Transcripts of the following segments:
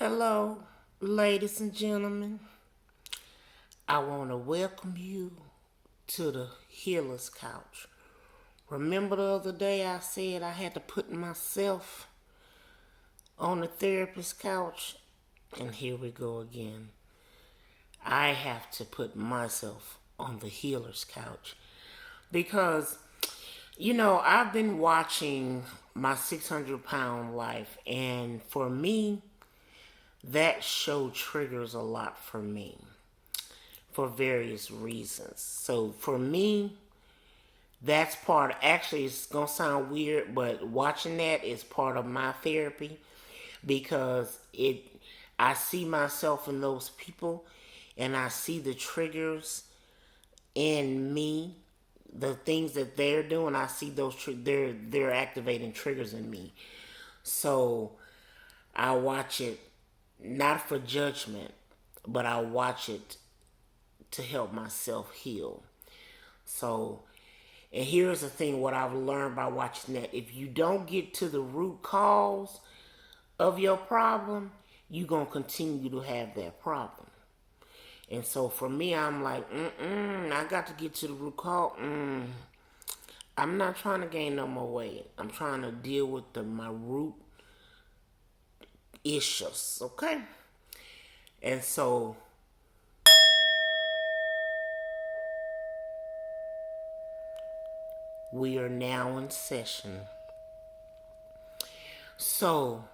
Hello, ladies and gentlemen. I want to welcome you to the healer's couch. Remember the other day I said I had to put myself on the therapist's couch? And here we go again. I have to put myself on the healer's couch because, I've been watching my 600-pound life, and for me, that show triggers a lot for me for various reasons. So for me, that's actually, it's going to sound weird, but watching that is part of my therapy because I see myself in those people and I see the triggers in me, the things that they're doing. I see those, they're activating triggers in me. So I watch it not for judgment, but I watch it to help myself heal. So, and here's the thing, what I've learned by watching that: if you don't get to the root cause of your problem, you're going to continue to have that problem. And so for me, I'm like, I got to get to the root cause. I'm not trying to gain no more weight. I'm trying to deal with my root issues, okay? And so we are now in session. So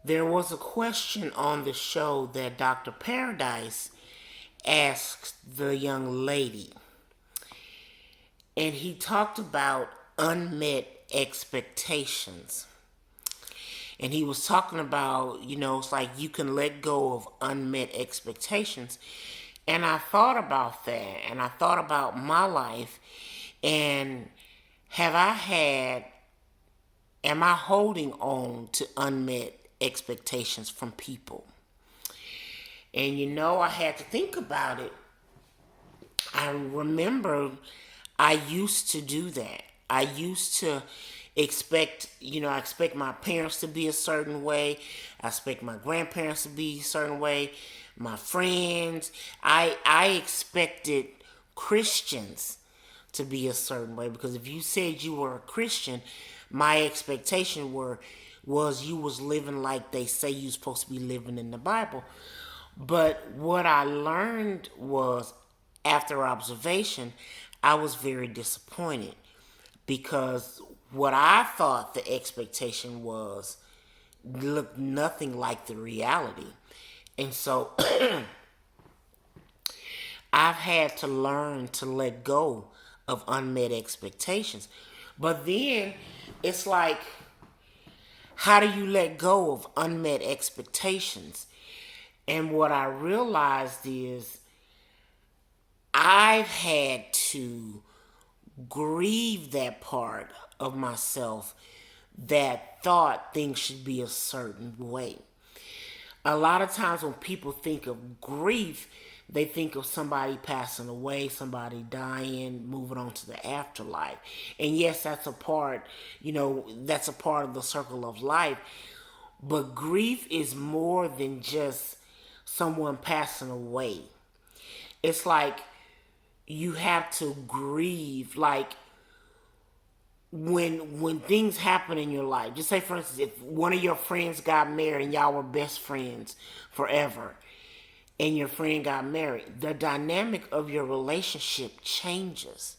there was a question on the show that Dr. Paradise asked the young lady, and he talked about unmet expectations. And he was talking about, it's like you can let go of unmet expectations. And I thought about that, and I thought about my life, and am I holding on to unmet expectations from people? And I had to think about it. I remember I used to do that. I used to expect my parents to be a certain way. I expect my grandparents to be a certain way. My friends. I expected Christians to be a certain way, because if you said you were a Christian, my expectation was you was living like they say you're supposed to be living in the Bible. But what I learned was, after observation, I was very disappointed, because what I thought the expectation was looked nothing like the reality. And so I've had to learn to let go of unmet expectations. But then it's like, how do you let go of unmet expectations? And what I realized is I've had to grieve that part of myself that thought things should be a certain way. A lot of times when people think of grief, they think of somebody passing away, somebody dying, moving on to the afterlife. And yes, that's a part of the circle of life. But grief is more than just someone passing away. It's like you have to grieve, like when things happen in your life. Just say, for instance, if one of your friends got married and y'all were best friends forever, and your friend got married, the dynamic of your relationship changes.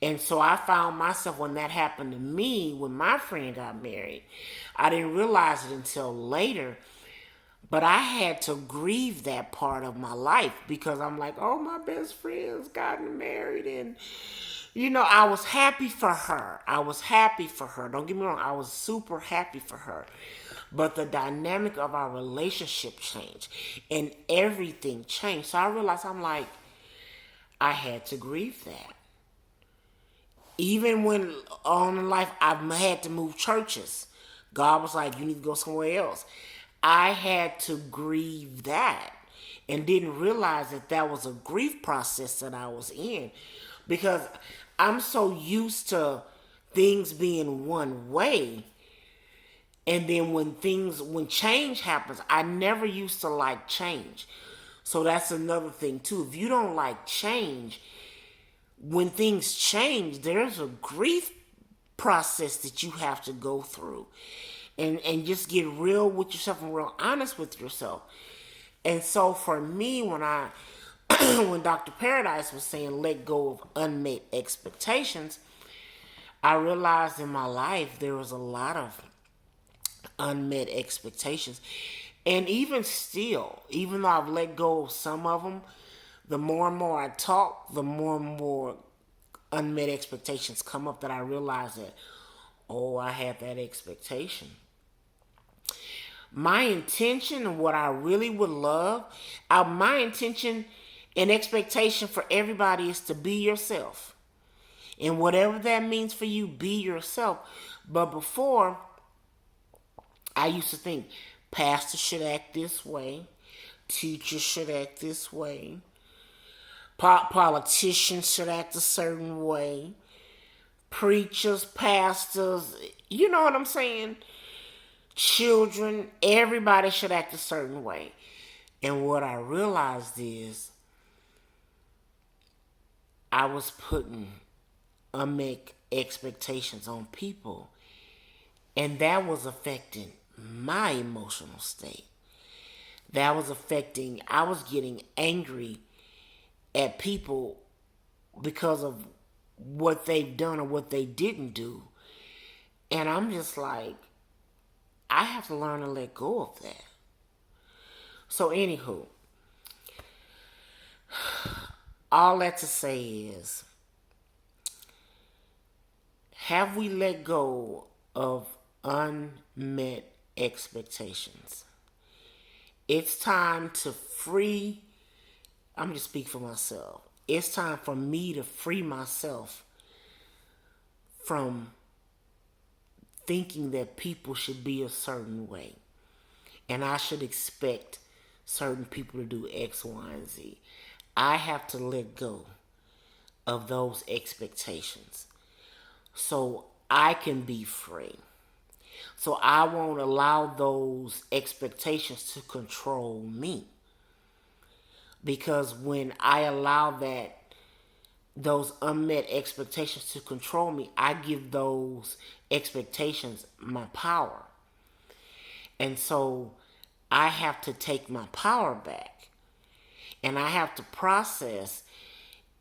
And so I found myself, when that happened to me, when my friend got married, I didn't realize it until later, but I had to grieve that part of my life, because I'm like, oh, my best friend's gotten married, and I was happy for her. Don't get me wrong, I was super happy for her. But the dynamic of our relationship changed, and everything changed. So I realized, I'm like, I had to grieve that. Even when on in life I had to move churches, God was like, you need to go somewhere else. I had to grieve that, and didn't realize that was a grief process that I was in, because I'm so used to things being one way And then when change happens, I never used to like change. So that's another thing too. If you don't like change, when things change, there's a grief process that you have to go through. And just get real with yourself and real honest with yourself. And so for me, when I when Dr. Paradise was saying let go of unmet expectations, I realized in my life there was a lot of unmet expectations. And even still, even though I've let go of some of them, the more and more I talk, the more and more unmet expectations come up that I realize that, oh, I had that expectation. My intention and what I really would love, my intention and expectation for everybody is to be yourself. And whatever that means for you, be yourself. But before, I used to think pastors should act this way, teachers should act this way, politicians should act a certain way, preachers, pastors, you know what I'm saying? Children, everybody should act a certain way. And what I realized is I was putting unmet expectations on people, and that was affecting my emotional state. That was affecting, I was getting angry at people because of what they've done or what they didn't do. And I'm just like, I have to learn to let go of that. So anywho, all that to say is, have we let go of unmet expectations? It's time to free, I'm just speaking for myself. It's time for me to free myself from thinking that people should be a certain way. And I should expect certain people to do X, Y, and Z. I have to let go of those expectations so I can be free. So I won't allow those expectations to control me. Because when I allow those unmet expectations to control me, I give those expectations my power. And so I have to take my power back. And I have to process,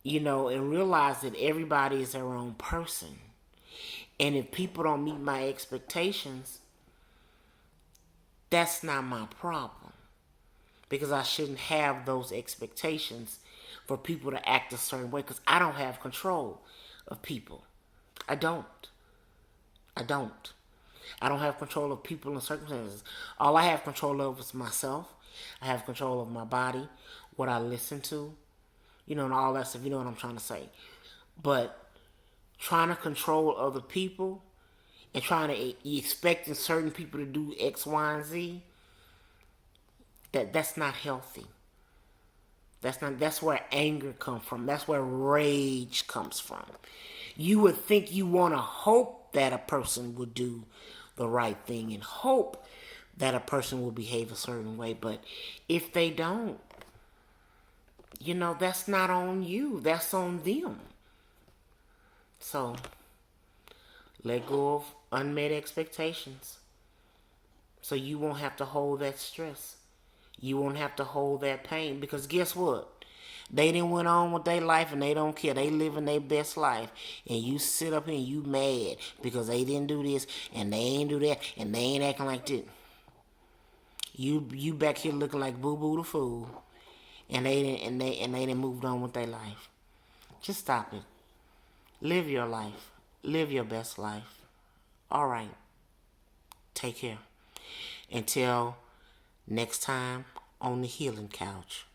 and realize that everybody is their own person. And if people don't meet my expectations, that's not my problem. Because I shouldn't have those expectations for people to act a certain way, because I don't have control of people. I don't. I don't have control of people and circumstances. All I have control of is myself. I have control of my body, what I listen to, and all that stuff. You know what I'm trying to say. But trying to control other people and expecting certain people to do X, Y, and Z, that's not healthy. That's where anger comes from. That's where rage comes from. You would think you want to hope that a person would do the right thing and hope that a person will behave a certain way. But if they don't, that's not on you. That's on them. So, let go of unmet expectations. So you won't have to hold that stress. You won't have to hold that pain. Because guess what? They done went on with their life and they don't care. They living their best life. And you sit up here and you mad because they didn't do this and they ain't do that and they ain't acting like this. You back here looking like Boo Boo the Fool. And they done moved on with their life. Just stop it. Live your life. Live your best life. All right. Take care. Until next time on the healing couch.